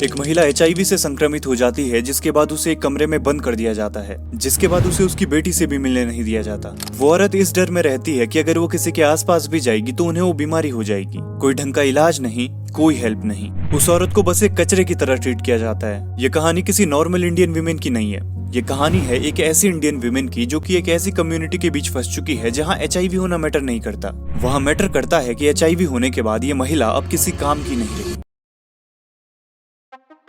एक महिला HIV से संक्रमित हो जाती है, जिसके बाद उसे एक कमरे में बंद कर दिया जाता है, जिसके बाद उसे उसकी बेटी से भी मिलने नहीं दिया जाता। वो औरत इस डर में रहती है कि अगर वो किसी के आसपास भी जाएगी तो उन्हें वो बीमारी हो जाएगी। कोई ढंग का इलाज नहीं, कोई हेल्प नहीं। उस औरत को बस एक कचरे की तरह ट्रीट किया जाता है। ये कहानी किसी नॉर्मल इंडियन वीमेन की नहीं है। ये कहानी है एक ऐसी इंडियन वीमेन की जो कि एक ऐसी कम्युनिटी के बीच फंस चुकी है जहां HIV होना मैटर नहीं करता। वहां मैटर करता है कि HIV होने के बाद ये महिला अब किसी काम की नहीं रही।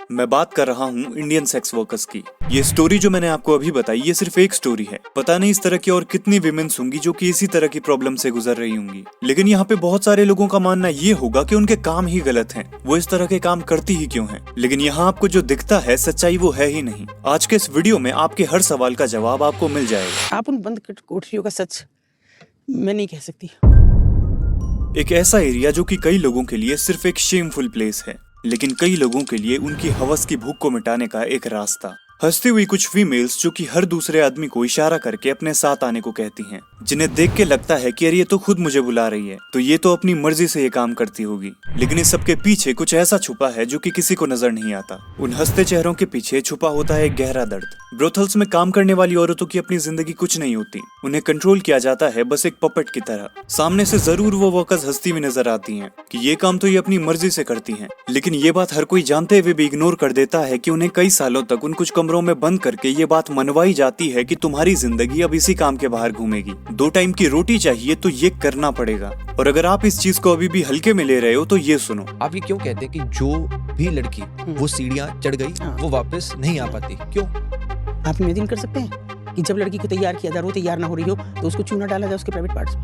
मैं बात कर रहा हूँ इंडियन सेक्स वर्कर्स की। ये स्टोरी जो मैंने आपको अभी बताई, ये सिर्फ एक स्टोरी है। पता नहीं इस तरह की और कितनी विमेन्स होंगी जो कि इसी तरह की प्रॉब्लम से गुजर रही होंगी। लेकिन यहाँ पे बहुत सारे लोगों का मानना ये होगा कि उनके काम ही गलत हैं, वो इस तरह के काम करती ही क्यों हैं। लेकिन यहाँ आपको जो दिखता है सच्चाई वो है ही नहीं। आज के इस वीडियो में आपके हर सवाल का जवाब आपको मिल जाएगा। आप उन बंद कोठरियों का सच मैं नहीं कह सकती। एक ऐसा एरिया जो कि कई लोगों के लिए सिर्फ एक शेमफुल प्लेस है, लेकिन कई लोगों के लिए उनकी हवस की भूख को मिटाने का एक रास्ता। हंसती हुई कुछ फीमेल्स जो कि हर दूसरे आदमी को इशारा करके अपने साथ आने को कहती हैं, जिन्हें देख के लगता है कि अरे ये तो खुद मुझे बुला रही है, तो ये तो अपनी मर्जी से ये काम करती होगी। लेकिन इस सब के पीछे कुछ ऐसा छुपा है जो कि किसी को नजर नहीं आता। उन हंसते चेहरों के पीछे छुपा होता है एक गहरा दर्द। ब्रोथल्स में काम करने वाली औरतों की अपनी जिंदगी कुछ नहीं होती। उन्हें कंट्रोल किया जाता है बस एक पपेट की तरह। सामने से जरूर वो वर्कर्स हंसती हुई नजर आती हैं कि ये काम तो ये अपनी मर्जी से करती हैं, लेकिन ये बात हर कोई जानते हुए भी इग्नोर कर देता है कि उन्हें कई सालों तक उन कुछ कमरों में बंद करके ये बात मनवाई जाती है कि तुम्हारी जिंदगी अब इसी काम के बाहर घूमेगी। 2 टाइम की रोटी चाहिए तो ये करना पड़ेगा। और अगर आप इस चीज को अभी भी हल्के में ले रहे हो तो ये सुनो। आप ये क्यों कहते हैं कि जो भी लड़की वो सीढ़ियां चढ़ गई वो वापस नहीं आ पाती, क्यों? आप इमेजिन कर सकते हैं कि जब लड़की को तैयार किया जा रहा हो, तैयार ना हो रही हो, तो उसको चूना डाला जाए उसके प्राइवेट पार्ट्स में।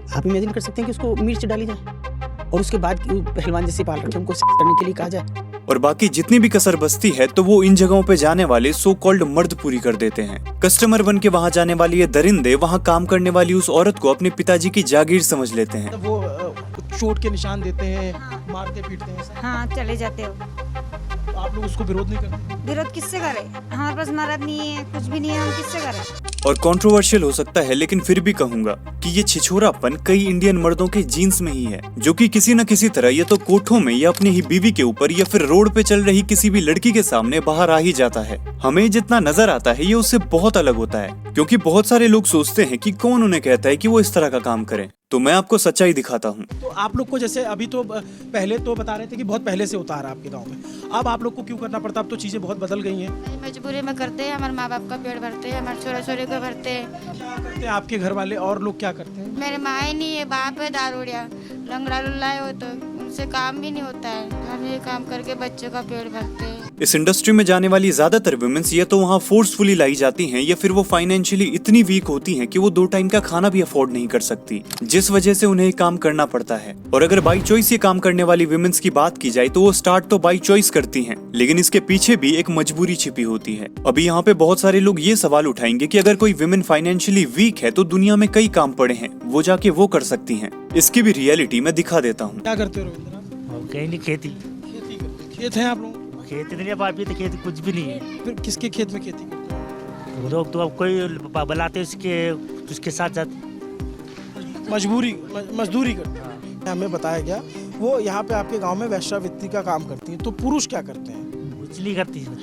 आप इमेजिन कर सकते हैं कि उसको मिर्च डाली जाए और उसके बाद पहलवान जैसे पाल रखे उनको सेक्स करने के लिए कहा जाए। और बाकी जितनी भी कसर बचती है तो वो इन जगहों पे जाने वाले सो कॉल्ड मर्द पूरी कर देते हैं। कस्टमर बन के वहाँ जाने वाली ये दरिंदे वहाँ काम करने वाली उस औरत को अपने पिताजी की जागीर समझ लेते हैं। वो चोट के निशान देते हैं, मारते पीटते हैं। हाँ, चले जाते हो। तो आप लोग उसको विरोध नहीं करते? विरोध किससे करे? हमारे पास मर्द नहीं है, कुछ भी नहीं है, हम किससे करें? और कंट्रोवर्शियल हो सकता है, लेकिन फिर भी कहूंगा कि ये छिछोरापन कई इंडियन मर्दों के जीन्स में ही है, जो कि किसी न किसी तरह या तो कोठों में या अपनी ही बीवी के ऊपर या फिर रोड पे चल रही किसी भी लड़की के सामने बाहर आ ही जाता है। हमें जितना नजर आता है ये उससे बहुत अलग होता है, क्योंकि बहुत सारे लोग सोचते हैं कि कौन उन्हें कहता है कि वो इस तरह का काम करें। तो मैं आपको सच्चाई दिखाता हूँ। तो आप लोग को जैसे अभी तो पहले तो बता रहे थे कि बहुत पहले से होता आ रहा है आपके गांव में, अब आप लोग को क्यों करना पड़ता? अब तो चीजें बहुत बदल गई हैं। मजबूरी में करते हैं, हमारे माँ बाप का पेट भरते हैं, हमारे छोरा छोरी को भरते हैं। क्या करते हैं आपके घर वाले और लोग क्या करते हैं? मेरे माँ ही नहीं है, बाप है दारूड़िया, लंगड़ा लुल्ला हो, तो उनसे काम भी नहीं होता है। हम ये काम करके बच्चों का पेट भरते हैं। इस इंडस्ट्री में जाने वाली ज्यादातर वुमेन्स या तो वहाँ फोर्सफुली लाई जाती हैं या फिर वो फाइनेंशियली इतनी वीक होती हैं कि वो 2 टाइम का खाना भी अफोर्ड नहीं कर सकती, जिस वजह से उन्हें काम करना पड़ता है। और अगर बाई चॉइस ये काम करने वाली वुमेन्स की बात की जाए तो वो स्टार्ट तो बाई चॉइस करती हैं, लेकिन इसके पीछे भी एक मजबूरी छिपी होती है। अभी यहाँ पे बहुत सारे लोग ये सवाल उठाएंगे कि अगर कोई वुमेन फाइनेंशियली वीक है तो दुनिया में कई काम पड़े हैं, वो जाके वो कर सकती हैं। इसकी भी रियलिटी मैं दिखा देता हूँ। क्या करते हो रविंद्र? कहीं नहीं, खेती खेती करते। खेत है आप लोग? खेती नहीं है, अभी तो खेती कुछ भी नहीं है। फिर किसके खेत में खेती करते हो? वो लोग तो अब कोई बुलाते उसके साथ जाते। मजदूरी करते हैं। हमें बताया गया वो यहाँ पे आपके गांव में वेश्यावृत्ति का काम करती है, तो पुरुष क्या करते हैं? कुछ नहीं करती है।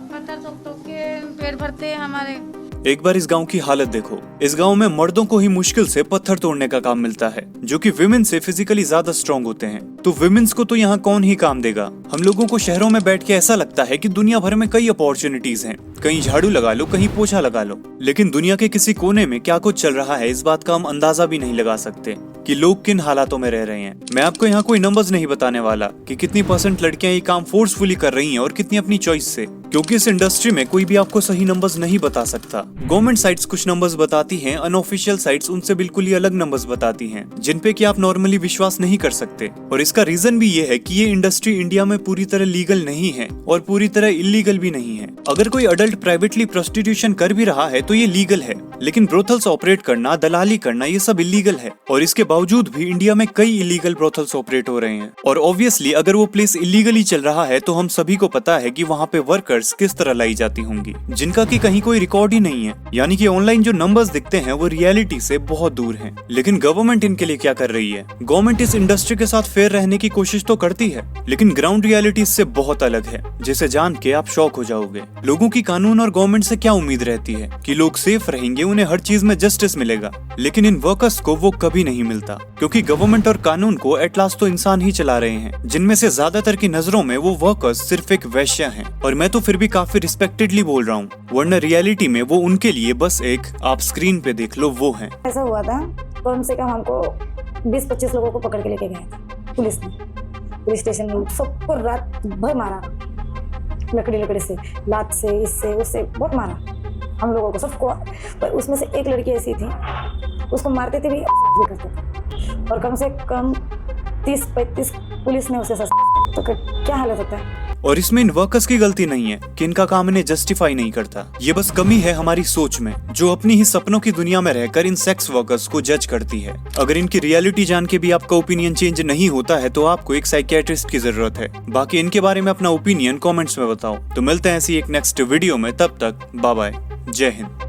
पत्थर ठोक के पेट भरते हैं हमारे। एक बार इस गांव की हालत देखो। इस गांव में मर्दों को ही मुश्किल से पत्थर तोड़ने का काम मिलता है, जो कि विमेन से फिजिकली ज्यादा स्ट्रांग होते हैं। तो विमेन्स को तो यहाँ कौन ही काम देगा। हम लोगों को शहरों में बैठ के ऐसा लगता है कि दुनिया भर में कई अपॉर्चुनिटीज हैं, कहीं झाड़ू लगा लो, कहीं पोछा लगा लो, लेकिन दुनिया के किसी कोने में क्या कुछ चल रहा है इस बात का हम अंदाजा भी नहीं लगा सकते कि लोग किन हालातों में रह रहे हैं। मैं आपको यहाँ कोई नंबर्स नहीं बताने वाला कि कितनी % लड़कियां ये काम फोर्सफुली कर रही हैं और कितनी अपनी चॉइस से, क्योंकि इस इंडस्ट्री में कोई भी आपको सही नंबर्स नहीं बता सकता। गवर्नमेंट साइट्स कुछ नंबर्स बताती हैं, अनऑफिशियल साइट्स उनसे बिल्कुल ही अलग नंबर्स बताती हैं, जिन पे कि आप नॉर्मली विश्वास नहीं कर सकते। और इसका रीजन भी ये है कि ये इंडस्ट्री इंडिया में पूरी तरह लीगल नहीं है और पूरी तरह इलीगल भी नहीं है। अगर कोई अडल्ट प्राइवेटली प्रोस्टिट्यूशन कर भी रहा है तो ये लीगल है, लेकिन ब्रोथल्स ऑपरेट करना, दलाली करना, ये सब इलीगल है। और इसके बावजूद भी इंडिया में कई इलीगल ब्रोथल्स ऑपरेट हो रहे हैं। और ऑब्वियसली अगर वो प्लेस इलीगली चल रहा है तो हम सभी को पता है कि वहाँ पे वर्कर फिगर्स किस तरह लाई जाती होंगी, जिनका कि कहीं कोई रिकॉर्ड ही नहीं है। यानी कि ऑनलाइन जो नंबर्स दिखते हैं वो रियलिटी से बहुत दूर हैं। लेकिन गवर्नमेंट इनके लिए क्या कर रही है? गवर्नमेंट इस इंडस्ट्री के साथ फेयर रहने की कोशिश तो करती है, लेकिन ग्राउंड रियलिटी इससे बहुत अलग है, जिसे जान के आप शॉक हो जाओगे। लोगों की कानून और गवर्नमेंट से क्या उम्मीद रहती है कि लोग सेफ रहेंगे, उन्हें हर चीज में जस्टिस मिलेगा, लेकिन इन वर्कर्स को वो कभी नहीं मिलता, क्योंकि गवर्नमेंट और कानून को एट लास्ट तो इंसान ही चला रहे हैं, जिनमें से ज्यादातर की नजरों में वो वर्कर्स सिर्फ एक वेश्या हैं। और मैं तो फिर भी काफी रिस्पेक्टेडली बोल रहा हूँ, वरना रियलिटी में वो उनके लिए बस एक आप स्क्रीन पे देख लो वो हैं। ऐसा हुआ था, कम से कम हमको 20-25 लोगों को पकड़ के लेके गए थे पुलिस ने, पुलिस स्टेशन में सबको रात भर मारा, लकड़ी से, लात से, इससे उससे बहुत मारा हम लोगों को सबको। पर उसमें से एक लड़की ऐसी थी, उसको मारते थे भी करते थे, और कम से कम 30-35 पुलिस ने उसे तो क्या हालत होता है। और इसमें इन वर्कर्स की गलती नहीं है कि इनका काम इन्हें जस्टिफाई नहीं करता, ये बस कमी है हमारी सोच में, जो अपनी ही सपनों की दुनिया में रहकर इन सेक्स वर्कर्स को जज करती है। अगर इनकी रियलिटी जान के भी आपका ओपिनियन चेंज नहीं होता है तो आपको एक साइकियाट्रिस्ट की जरूरत है। बाकी इनके बारे में अपना ओपिनियन कमेंट्स में बताओ। तो मिलते हैं ऐसी एक नेक्स्ट वीडियो में, तब तक बाय बाय, जय हिंद।